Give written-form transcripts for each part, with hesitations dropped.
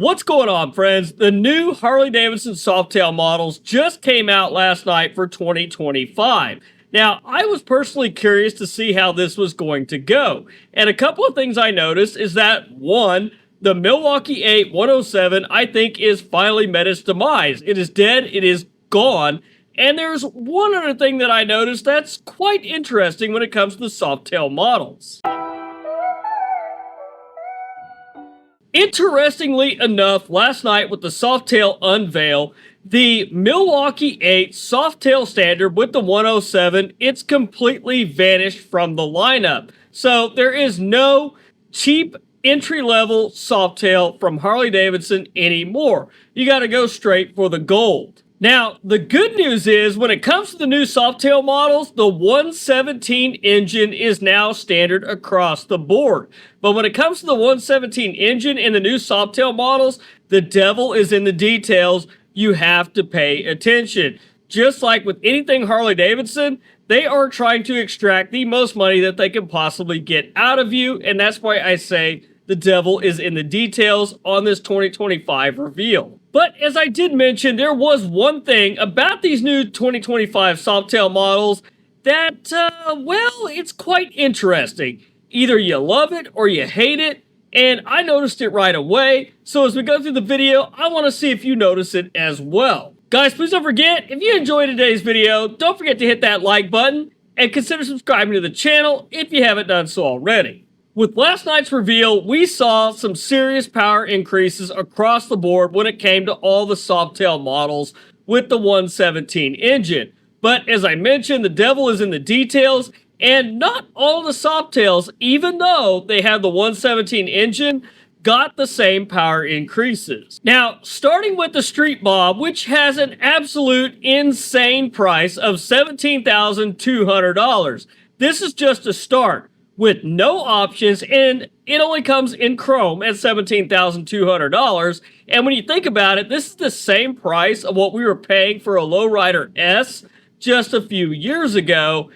What's going on, friends? The new Harley-Davidson Softail models just came out last night for 2025. Now, I was personally curious to see how this was going to go. And a couple of things I noticed is that, one, the Milwaukee 8 107, I think, is finally met its demise. It is dead, it is gone. And there's one other thing that I noticed that's quite interesting when it comes to the Softail models. Interestingly enough, last night with the Softail unveil, the Milwaukee 8 Softail standard with the 107, it's completely vanished from the lineup. So there is no cheap entry-level Softail from Harley-Davidson anymore. You got to go straight for the gold. Now, the good news is when it comes to the new Softail models, the 117 engine is now standard across the board. But when it comes to the 117 engine in the new Softail models, the devil is in the details. You have to pay attention. Just like with anything Harley-Davidson, they are trying to extract the most money that they can possibly get out of you. And that's why I say the devil is in the details on this 2025 reveal. But as I did mention, there was one thing about these new 2025 Softail models that, well, it's quite interesting. Either you love it or you hate it, and I noticed it right away. So as we go through the video, I want to see if you notice it as well. Guys, please don't forget, if you enjoyed today's video, don't forget to hit that like button and consider subscribing to the channel if you haven't done so already. With last night's reveal, we saw some serious power increases across the board when it came to all the Softail models with the 117 engine. But as I mentioned, the devil is in the details, and not all the Softails, even though they have the 117 engine, got the same power increases. Now, starting with the Street Bob, which has an absolute insane price of $17,200. This is just a start, with no options, and it only comes in chrome at $17,200. And when you think about it, this is the same price of what we were paying for a Lowrider S just a few years ago.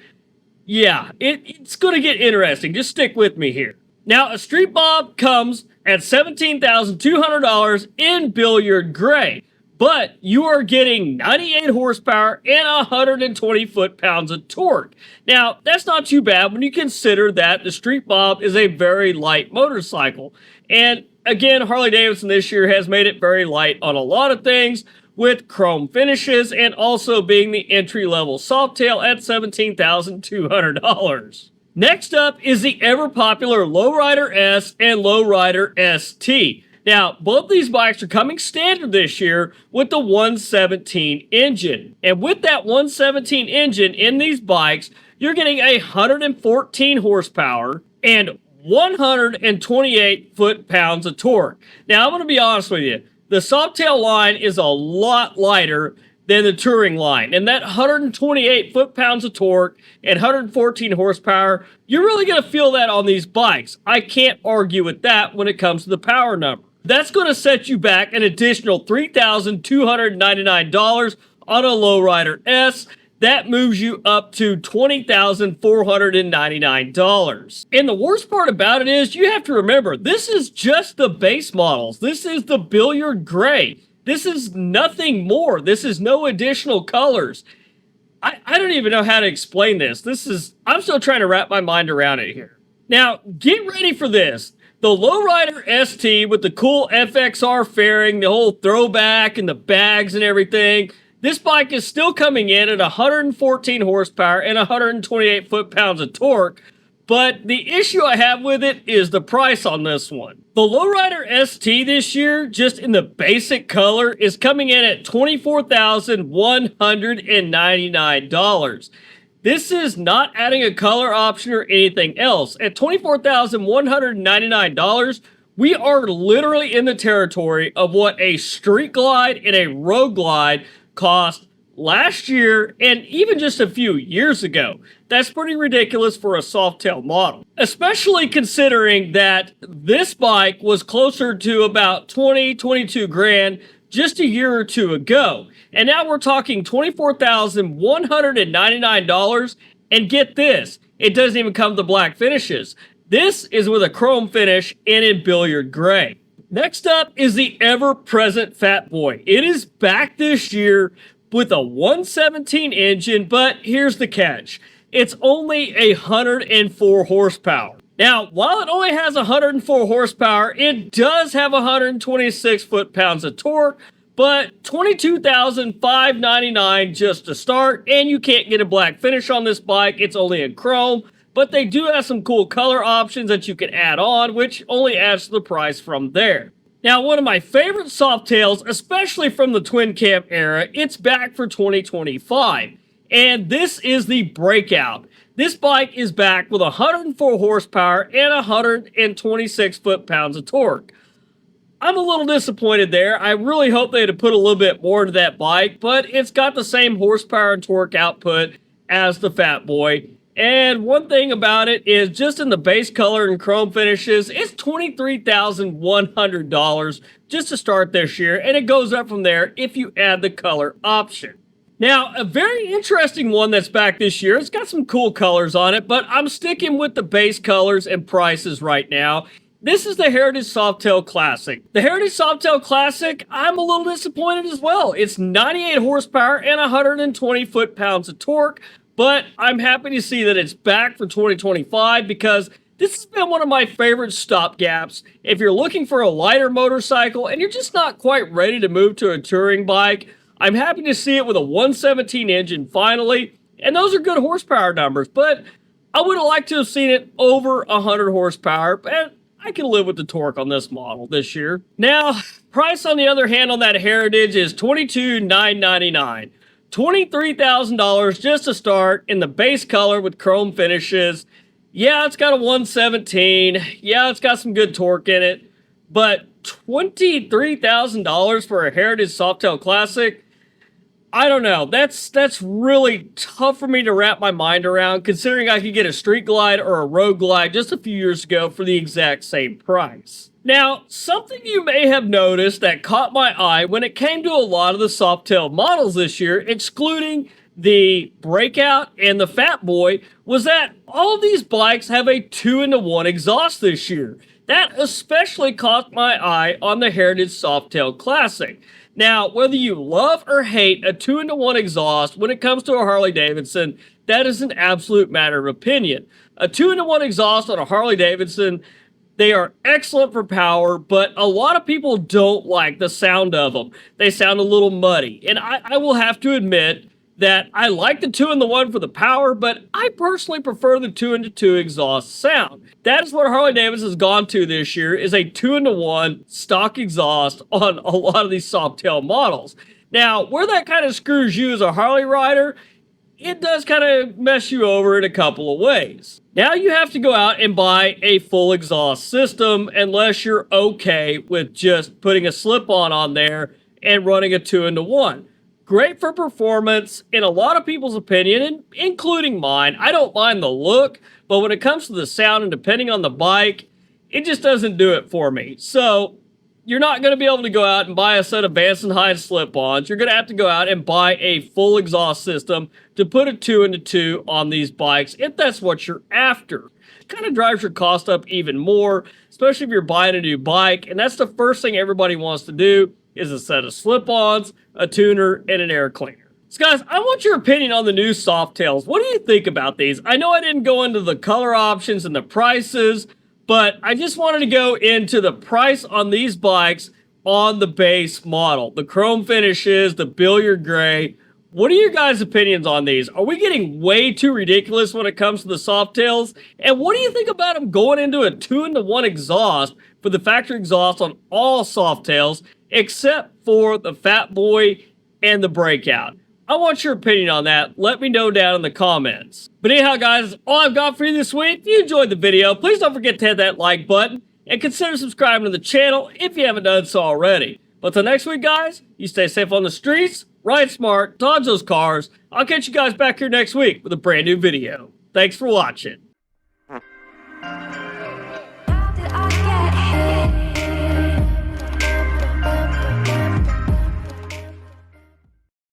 Yeah, it's going to get interesting. Just stick with me here. Now, a Street Bob comes at $17,200 in billiard gray, but you are getting 98 horsepower and 120 foot-pounds of torque. Now, that's not too bad when you consider that the Street Bob is a very light motorcycle. And again, Harley-Davidson this year has made it very light on a lot of things, with chrome finishes and also being the entry-level Softail at $17,200. Next up is the ever-popular Lowrider S and Lowrider ST. Now, both these bikes are coming standard this year with the 117 engine. And with that 117 engine in these bikes, you're getting 114 horsepower and 128 foot-pounds of torque. Now, I'm going to be honest with you. The Softail line is a lot lighter than the Touring line. And that 128 foot-pounds of torque and 114 horsepower, you're really going to feel that on these bikes. I can't argue with that when it comes to the power number. That's going to set you back an additional $3,299 on a Lowrider S. That moves you up to $20,499. And the worst part about it is you have to remember, this is just the base models. This is the billiard gray. This is nothing more. This is no additional colors. I don't even know how to explain this. I'm still trying to wrap my mind around it here. Now, get ready for this. The Lowrider ST with the cool FXR fairing, the whole throwback and the bags and everything. This bike is still coming in at 114 horsepower and 128 foot-pounds of torque. But the issue I have with it is the price on this one. The Lowrider ST this year, just in the basic color, is coming in at $24,199. This is not adding a color option or anything else. At $24,199, we are literally in the territory of what a Street Glide and a Road Glide cost last year and even just a few years ago. That's pretty ridiculous for a Softail model, especially considering that this bike was closer to about 22 grand just a year or two ago. And now we're talking $24,199. And get this, it doesn't even come to black finishes. This is with a chrome finish and in billiard gray. Next up is the ever-present Fat Boy. It is back this year with a 117 engine, but here's the catch. It's only 104 horsepower. Now, while it only has 104 horsepower, it does have 126 foot-pounds of torque, but $22,599 just to start, and you can't get a black finish on this bike. It's only in chrome, but they do have some cool color options that you can add on, which only adds to the price from there. Now, one of my favorite Softails, especially from the twin cam era, it's back for 2025, and this is the Breakout. This bike is back with 104 horsepower and 126 foot-pounds of torque. I'm a little disappointed there. I really hope they'd have put a little bit more into that bike, but it's got the same horsepower and torque output as the Fat Boy. And one thing about it is just in the base color and chrome finishes, it's $23,100 just to start this year, and it goes up from there if you add the color option. Now, a very interesting one that's back this year, it's got some cool colors on it, but I'm sticking with the base colors and prices right now. This is the Heritage Softail Classic. The Heritage Softail Classic, I'm a little disappointed as well. It's 98 horsepower and 120 foot-pounds of torque, but I'm happy to see that it's back for 2025 because this has been one of my favorite stopgaps. If you're looking for a lighter motorcycle and you're just not quite ready to move to a touring bike, I'm happy to see it with a 117 engine finally, and those are good horsepower numbers, but I would have liked to have seen it over 100 horsepower, but I can live with the torque on this model this year. Now, price on the other hand on that Heritage is $22,999. $23,000 just to start in the base color with chrome finishes. Yeah, it's got a 117. Yeah, it's got some good torque in it, but $23,000 for a Heritage Softail Classic? I don't know. That's really tough for me to wrap my mind around, considering I could get a Street Glide or a Road Glide just a few years ago for the exact same price. Now, something you may have noticed that caught my eye when it came to a lot of the Softail models this year, excluding the Breakout and the Fat Boy, was that all of these bikes have a 2-in-1 exhaust this year. That especially caught my eye on the Heritage Softail Classic. Now, whether you love or hate a 2-in-1 exhaust when it comes to a Harley-Davidson, that is an absolute matter of opinion. A 2-in-1 exhaust on a Harley-Davidson, they are excellent for power, but a lot of people don't like the sound of them. They sound a little muddy, and I will have to admit that I like the 2-in-1 for the power, but I personally prefer the 2-in-2 exhaust sound. That is what Harley-Davidson has gone to this year, is a 2-in-1 stock exhaust on a lot of these Softail models. Now, where that kind of screws you as a Harley rider, it does kind of mess you over in a couple of ways. Now you have to go out and buy a full exhaust system unless you're okay with just putting a slip-on on there and running a 2-in-1. Great for performance, in a lot of people's opinion, including mine. I don't mind the look, but when it comes to the sound and depending on the bike, it just doesn't do it for me. So, you're not going to be able to go out and buy a set of Vance & Hines slip-ons. You're going to have to go out and buy a full exhaust system to put a 2-in-2 on these bikes, if that's what you're after. It kind of drives your cost up even more, especially if you're buying a new bike, and that's the first thing everybody wants to do, is a set of slip-ons, a tuner, and an air cleaner. So guys, I want your opinion on the new Softails. What do you think about these? I know I didn't go into the color options and the prices, but I just wanted to go into the price on these bikes on the base model. The chrome finishes, the billiard gray. What are your guys' opinions on these? Are we getting way too ridiculous when it comes to the Softails? And what do you think about them going into a 2-in-1 exhaust for the factory exhaust on all Softails, except for the Fat Boy and the Breakout? I want your opinion on that. Let me know down in the comments. But anyhow, guys, that's all I've got for you this week. If you enjoyed the video, please don't forget to hit that like button and consider subscribing to the channel if you haven't done so already. But till next week, guys, you stay safe on the streets, ride smart, dodge those cars. I'll catch you guys back here next week with a brand new video. Thanks for watching.